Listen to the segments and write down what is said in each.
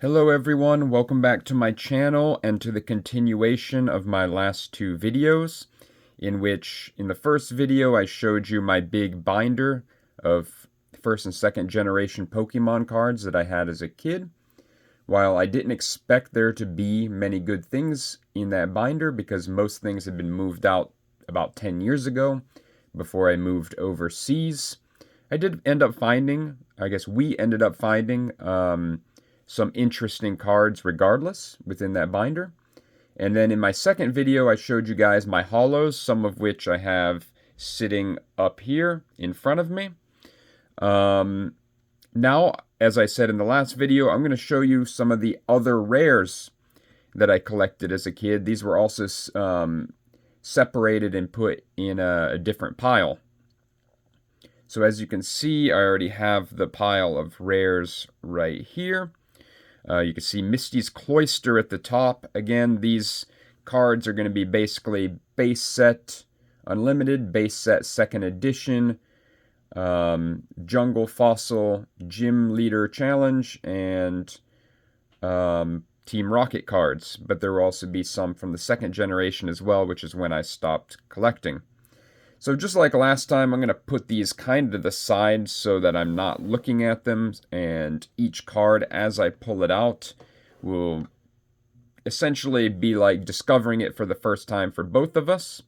Hello everyone, welcome back to my channel and to the continuation of my last two videos, in which in the first video I showed you my big binder of first and second generation Pokemon cards that I had as a kid. While I didn't expect there to be many good things in that binder because most things had been moved out about 10 years ago before I moved overseas, I did end up finding, I guess we ended up finding, some interesting cards regardless within that binder. And then in my second video, I showed you guys my holos, some of which I have sitting up here in front of me. Now, as I said in the last video, I'm going to show you some of the other rares that I collected as a kid. These were also separated and put in a different pile. So as you can see, I already have the pile of rares right here. You can see Misty's Cloister at the top. Again, these cards are going to be basically base set unlimited, base set second edition, Jungle Fossil, Gym Leader Challenge, and Team Rocket cards. But there will also be some from the second generation as well, which is when I stopped collecting. So just like last time, I'm going to put these kind of to the side so that I'm not looking at them, and each card as I pull it out will essentially be like discovering it for the first time for both of us.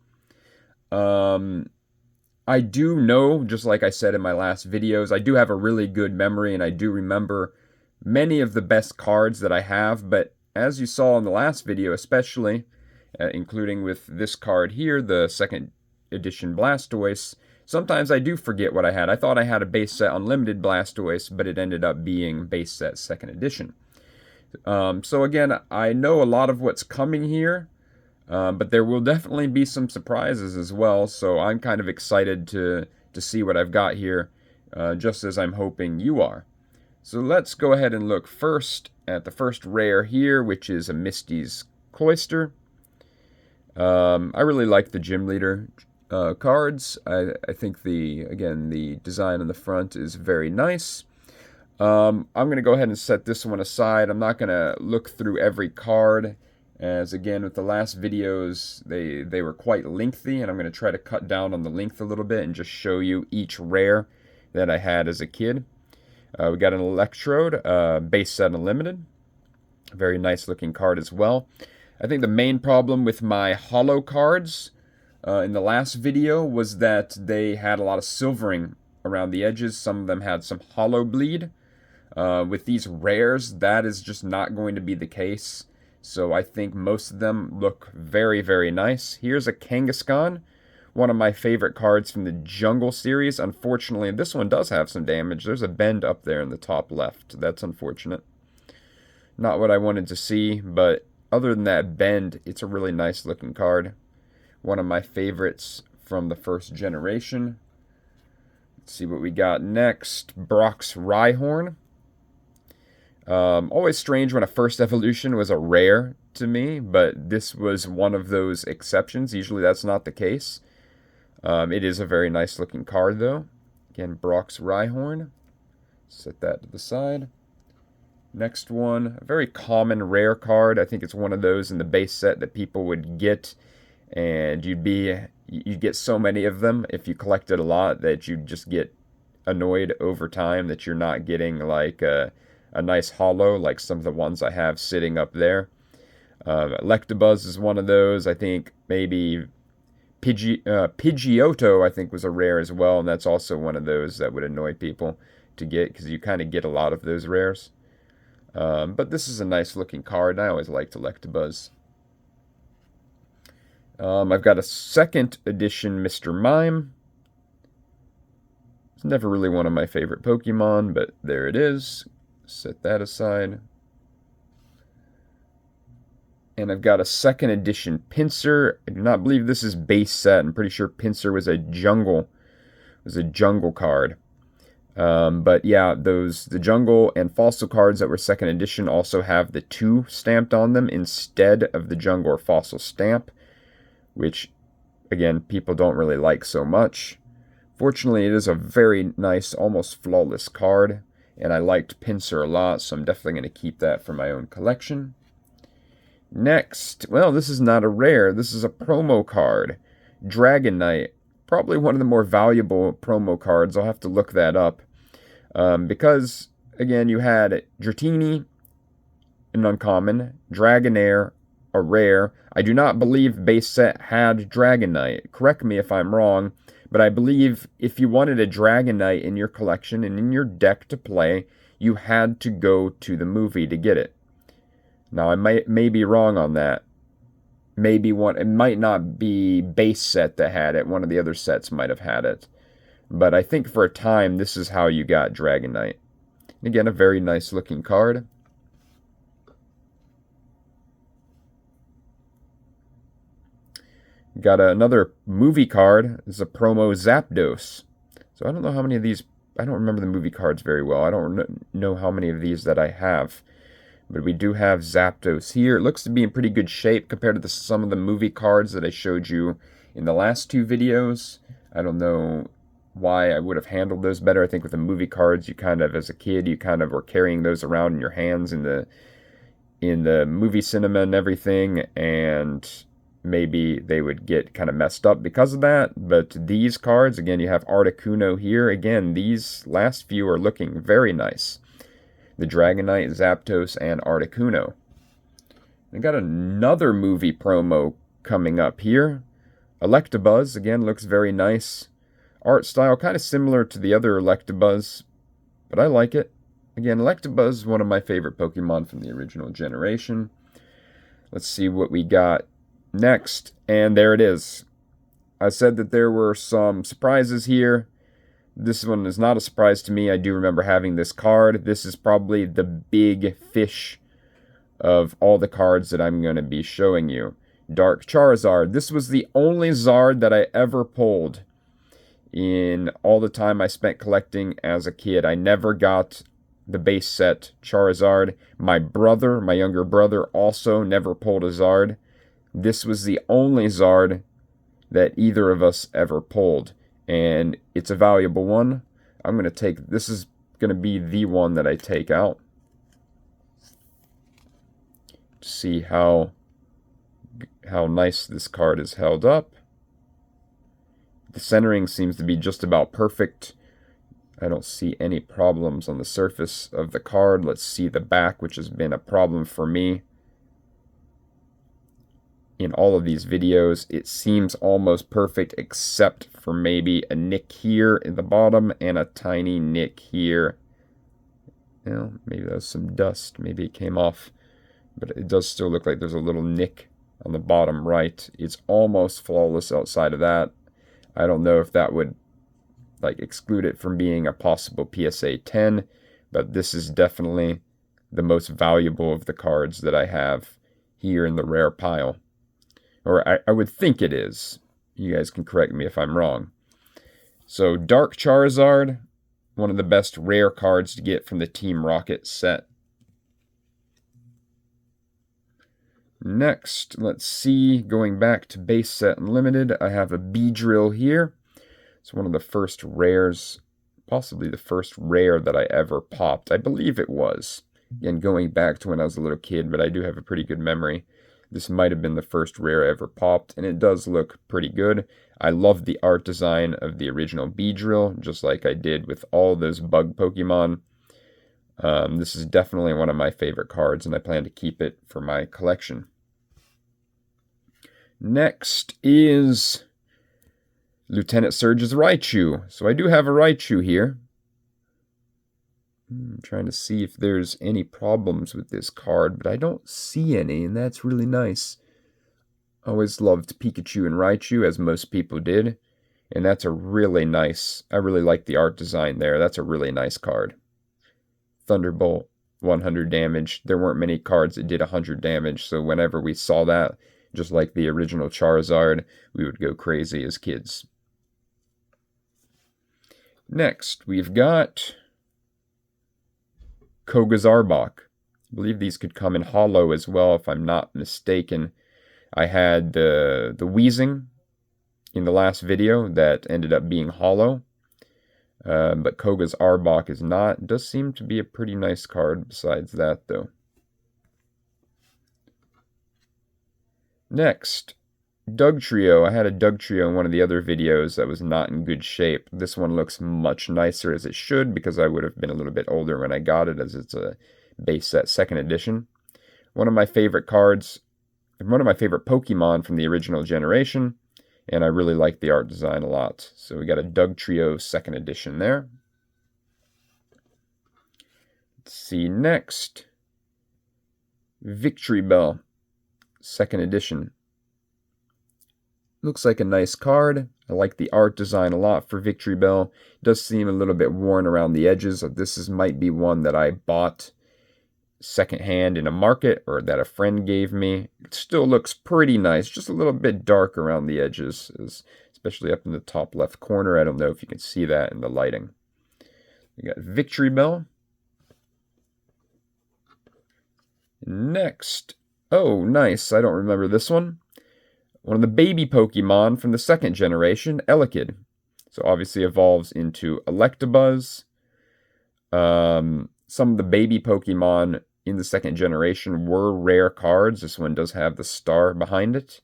I do know, just like I said in my last videos, I do have a really good memory and I do remember many of the best cards that I have, but as you saw in the last video especially, including with this card here, the second edition Blastoise, sometimes I do forget what I had. I thought I had a base set unlimited Blastoise, but it ended up being base set second edition. So again, I know a lot of what's coming here, but there will definitely be some surprises as well, so I'm kind of excited to see what I've got here, just as I'm hoping you are. So let's go ahead and look first at the first rare here, which is a Misty's Cloister. I really like the Gym Leader cards. I think the design on the front is very nice. I'm going to go ahead and set this one aside. I'm not going to look through every card, as again with the last videos they were quite lengthy, and I'm going to try to cut down on the length a little bit and just show you each rare that I had as a kid. We got an Electrode, base set unlimited. Very nice looking card as well. I think the main problem with my holo cards in the last video was that they had a lot of silvering around the edges. Some of them had some holo bleed. With these rares, that is just not going to be the case. So I think most of them look very, very nice. Here's a Kangaskhan, one of my favorite cards from the Jungle series. Unfortunately, this one does have some damage. There's a bend up there in the top left. That's unfortunate. Not what I wanted to see, but other than that bend, it's a really nice looking card. One of my favorites from the first generation. Let's see what we got next. Brock's Rhyhorn. Always strange when a first evolution was a rare to me, but this was one of those exceptions. Usually that's not the case. It is a very nice looking card though. Again, Brock's Rhyhorn. Set that to the side. Next one, a very common rare card. I think it's one of those in the base set that people would get, and you'd get so many of them if you collected a lot that you'd just get annoyed over time that you're not getting like a nice holo like some of the ones I have sitting up there. Electabuzz is one of those. I think maybe Pidgeotto I think was a rare as well, and that's also one of those that would annoy people to get because you kind of get a lot of those rares. But this is a nice looking card, and I always liked Electabuzz. I've got a second edition Mr. Mime. It's never really one of my favorite Pokemon, but there it is. Set that aside. And I've got a second edition Pinsir. I do not believe this is base set. I'm pretty sure Pinsir was a jungle card. But yeah, the jungle and fossil cards that were second edition also have the 2 stamped on them instead of the jungle or fossil stamp, which again people don't really like so much. Fortunately, it is a very nice, almost flawless card. and I liked Pinsir a lot, so I'm definitely going to keep that for my own collection. Next, well, this is not a rare. This is a promo card. Dragon Knight. Probably one of the more valuable promo cards. I'll have to look that up. Because, again, you had Dratini, an uncommon, Dragonair, a rare. I do not believe base set had Dragon Knight. Correct me if I'm wrong, but I believe if you wanted a Dragon Knight in your collection and in your deck to play, you had to go to the movie to get it. Now, I may be wrong on that. It might not be base set that had it. One of the other sets might have had it. But I think for a time, this is how you got Dragon Knight. Again, a very nice looking card. Got another movie card. This is a promo Zapdos. So I don't know how many of these. I don't remember the movie cards very well. I don't know how many of these that I have. But we do have Zapdos here. It looks to be in pretty good shape compared to some of the movie cards that I showed you in the last two videos. I don't know why I would have handled those better. I think with the movie cards, you kind of, as a kid, you kind of were carrying those around in your hands in the movie cinema and everything, and maybe they would get kind of messed up because of that. But these cards, again, you have Articuno here. Again, these last few are looking very nice. The Dragonite, Zapdos, and Articuno. I got another movie promo coming up here. Electabuzz, again, looks very nice. Art style kind of similar to the other Electabuzz, but I like it. Again, Electabuzz is one of my favorite Pokemon from the original generation. Let's see what we got next, and there it is. I said that there were some surprises here. This one is not a surprise to me. I do remember having this card. This is probably the big fish of all the cards that I'm going to be showing you. Dark Charizard. This was the only Zard that I ever pulled in all the time I spent collecting as a kid. I never got the base set Charizard. My younger brother, also never pulled a Zard. This was the only Zard that either of us ever pulled. And it's a valuable one. This is going to be the one that I take out. To see how nice this card is held up. The centering seems to be just about perfect. I don't see any problems on the surface of the card. Let's see the back, which has been a problem for me in all of these videos. It seems almost perfect except for maybe a nick here in the bottom and a tiny nick here. Well, maybe that was some dust. Maybe it came off. But it does still look like there's a little nick on the bottom right. It's almost flawless outside of that. I don't know if that would exclude it from being a possible PSA 10, but this is definitely the most valuable of the cards that I have here in the rare pile. Or I would think it is. You guys can correct me if I'm wrong. So Dark Charizard, one of the best rare cards to get from the Team Rocket set. Next, let's see, going back to base set Unlimited, I have a Beedrill here. It's one of the first rares, possibly the first rare that I ever popped. I believe it was. Again, going back to when I was a little kid, but I do have a pretty good memory. This might have been the first rare I ever popped, and it does look pretty good. I love the art design of the original Beedrill, just like I did with all those bug Pokemon. This is definitely one of my favorite cards, and I plan to keep it for my collection. Next is Lieutenant Surge's Raichu. So I do have a Raichu here. I'm trying to see if there's any problems with this card, but I don't see any, and that's really nice. I always loved Pikachu and Raichu, as most people did, and that's a really nice, I really like the art design there. That's a really nice card. Thunderbolt, 100 damage. There weren't many cards that did 100 damage, so whenever we saw that, just like the original Charizard, we would go crazy as kids. Next, we've got Koga's Arbok. I believe these could come in holo as well, if I'm not mistaken. I had the Weezing in the last video that ended up being holo. But Koga's Arbok is not. It does seem to be a pretty nice card besides that, though. Next, Dugtrio. I had a Dugtrio in one of the other videos that was not in good shape. This one looks much nicer, as it should, because I would have been a little bit older when I got it, as it's a base set 2nd edition. One of my favorite cards, one of my favorite Pokemon from the original generation, and I really like the art design a lot. So we got a Dugtrio 2nd edition there. Let's see next. Victory Bell 2nd edition. Looks like a nice card. I like the art design a lot for Victory Bell. It does seem a little bit worn around the edges. Might be one that I bought secondhand in a market or that a friend gave me. It still looks pretty nice, just a little bit dark around the edges, especially up in the top left corner. I don't know if you can see that in the lighting. We got Victory Bell. Next. Oh, nice. I don't remember this one. One of the baby Pokemon from the 2nd generation, Elekid. So obviously evolves into Electabuzz. Some of the baby Pokemon in the 2nd generation were rare cards. This one does have the star behind it.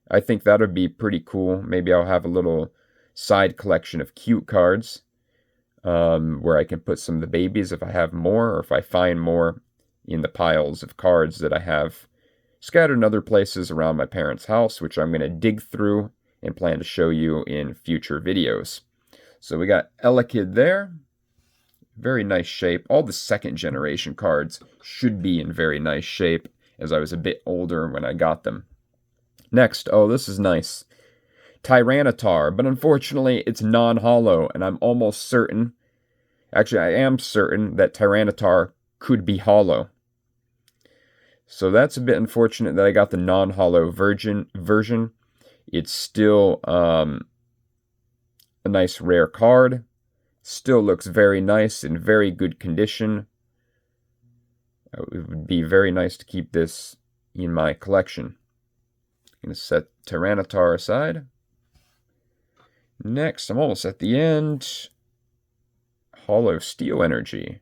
I think that would be pretty cool. Maybe I'll have a little side collection of cute cards where I can put some of the babies if I have more, or if I find more in the piles of cards that I have scattered in other places around my parents' house, which I'm going to dig through and plan to show you in future videos. So we got Elekid there. Very nice shape. All the 2nd generation cards should be in very nice shape, as I was a bit older when I got them. Next, oh, this is nice. Tyranitar, but unfortunately it's non-holo, and I'm almost certain, actually I am certain, that Tyranitar could be holo. So that's a bit unfortunate that I got the non-holo version. It's still a nice rare card. Still looks very nice, in very good condition. It would be very nice to keep this in my collection. I'm going to set Tyranitar aside. Next, I'm almost at the end. Holo Steel Energy.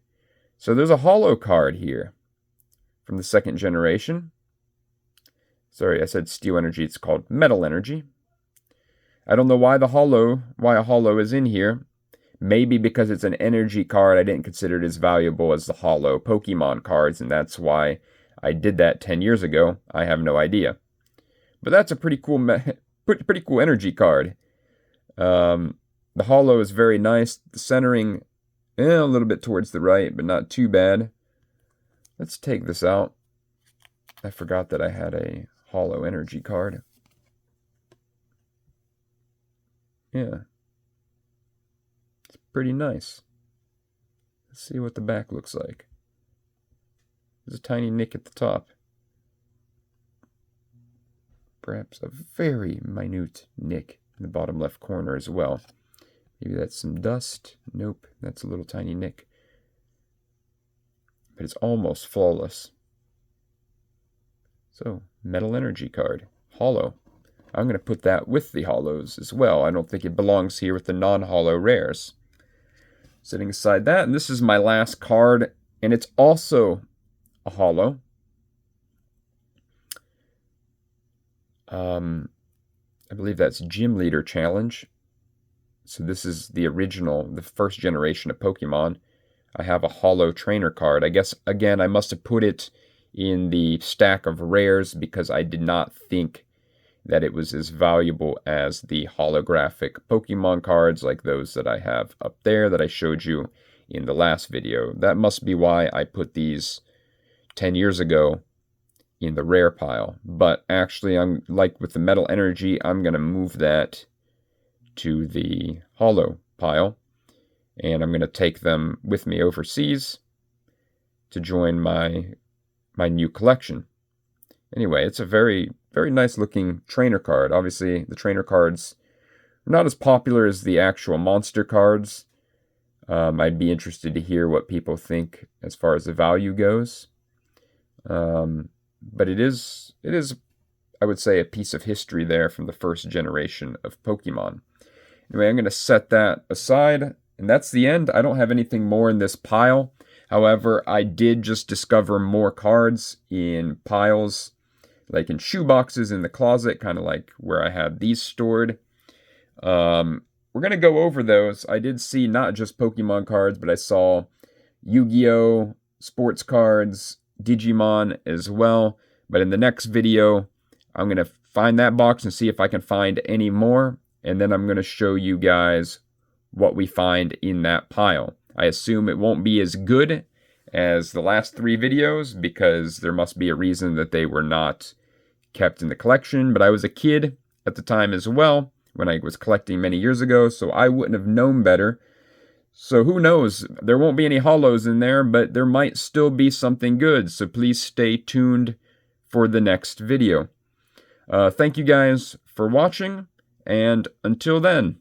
So there's a holo card here from the 2nd generation. Sorry, I said Steel Energy. It's called Metal Energy. I don't know why a holo is in here. Maybe because it's an energy card, I didn't consider it as valuable as the holo Pokemon cards, and that's why I did that 10 years ago. I have no idea. But that's a pretty cool energy card. The holo is very nice. The centering, a little bit towards the right, but not too bad. Let's take this out. I forgot that I had a holo energy card. Yeah. It's pretty nice. Let's see what the back looks like. There's a tiny nick at the top. Perhaps a very minute nick in the bottom left corner as well. Maybe that's some dust. Nope, that's a little tiny nick. But it's almost flawless. So, Metal Energy card. Holo. I'm going to put that with the holos as well. I don't think it belongs here with the non-holo rares. Setting aside that, and this is my last card, and it's also a holo. I believe that's Gym Leader Challenge. So this is the original, the 1st generation of Pokemon. I have a holo trainer card. I guess, again, I must have put it in the stack of rares because I did not think that it was as valuable as the holographic Pokemon cards like those that I have up there that I showed you in the last video. That must be why I put these 10 years ago in the rare pile. But actually, I'm like with the Metal Energy, I'm going to move that to the holo pile. And I'm going to take them with me overseas to join my new collection. Anyway, it's a very, very nice looking trainer card. Obviously, the trainer cards are not as popular as the actual monster cards. I'd be interested to hear what people think as far as the value goes. But it is, I would say, a piece of history there from the 1st generation of Pokemon. Anyway, I'm going to set that aside. And that's the end. I don't have anything more in this pile. However, I did just discover more cards in piles, like in shoe boxes in the closet, kind of like where I had these stored. We're going to go over those. I did see not just Pokemon cards, but I saw Yu-Gi-Oh! Sports cards, Digimon as well. But in the next video, I'm going to find that box and see if I can find any more. And then I'm going to show you guys what we find in that pile. I assume it won't be as good as the last 3 videos because there must be a reason that they were not kept in the collection. But I was a kid at the time as well, when I was collecting many years ago, so I wouldn't have known better. So who knows, there won't be any holos in there, but there might still be something good, so please stay tuned for the next video. Thank you guys for watching, and until then.